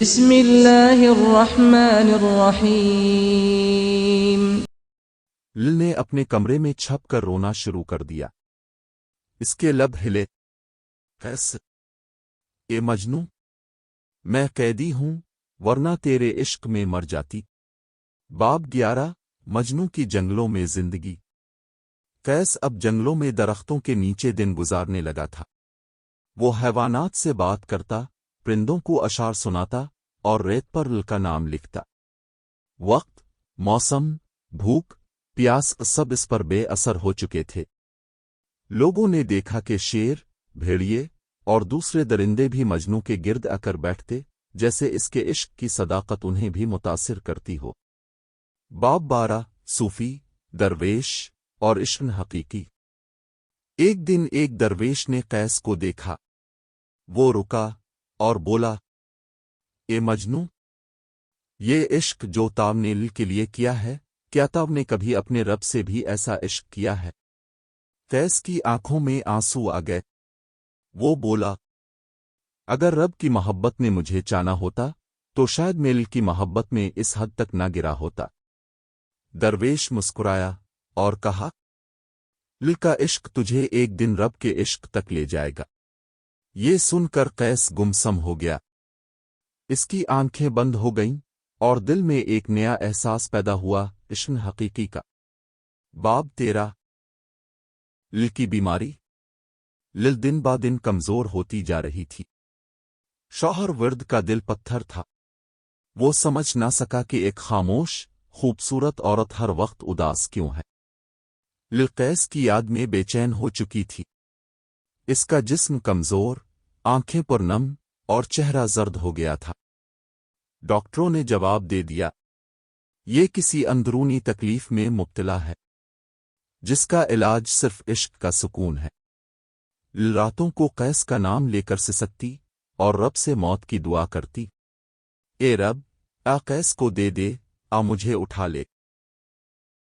بسم اللہ الرحمن الرحیم۔ لل نے اپنے کمرے میں چھپ کر رونا شروع کر دیا۔ اس کے لب ہلے۔ قیس، اے مجنوں، میں قیدی ہوں ورنہ تیرے عشق میں مر جاتی۔ باب 11 مجنوں کی جنگلوں میں زندگی۔ قیس اب جنگلوں میں درختوں کے نیچے دن گزارنے لگا تھا۔ وہ حیوانات سے بات کرتا، پرندوں کو اشعار سناتا اور ریت پر لل کا نام لکھتا۔ وقت، موسم، بھوک، پیاس سب اس پر بے اثر ہو چکے تھے۔ لوگوں نے دیکھا کہ شیر، بھیڑیے اور دوسرے درندے بھی مجنوں کے گرد آ کر بیٹھتے، جیسے اس کے عشق کی صداقت انہیں بھی متاثر کرتی ہو۔ باب 12 صوفی، درویش اور عشق حقیقی۔ ایک دن ایک درویش نے قیس کو دیکھا۔ وہ رکا اور بولا، اے مجنوں، یہ عشق جو تاب نے لل کے لیے کیا ہے، کیا تاب نے کبھی اپنے رب سے بھی ایسا عشق کیا ہے؟ قیس کی آنکھوں میں آنسو آ گئے۔ وہ بولا، اگر رب کی محبت نے مجھے چانا ہوتا تو شاید میں لل کی محبت میں اس حد تک نہ گرا ہوتا۔ درویش مسکرایا اور کہا، لل کا عشق تجھے ایک دن رب کے عشق تک لے جائے گا۔ یہ سن کر قیس گمسم ہو گیا۔ اس کی آنکھیں بند ہو گئیں اور دل میں ایک نیا احساس پیدا ہوا، عشق حقیقی کا۔ باب 13 لل کی بیماری۔ لل دن با دن کمزور ہوتی جا رہی تھی۔ شوہر ورد کا دل پتھر تھا۔ وہ سمجھ نہ سکا کہ ایک خاموش، خوبصورت عورت ہر وقت اداس کیوں ہے۔ لل قیس کی یاد میں بے چین ہو چکی تھی۔ اس کا جسم کمزور، آنکھیں پر نم اور چہرہ زرد ہو گیا تھا۔ ڈاکٹروں نے جواب دے دیا، یہ کسی اندرونی تکلیف میں مبتلا ہے، جس کا علاج صرف عشق کا سکون ہے۔ لل راتوں کو قیس کا نام لے کر سسکتی اور رب سے موت کی دعا کرتی، اے رب، قیس کو دے دے، مجھے اٹھا لے۔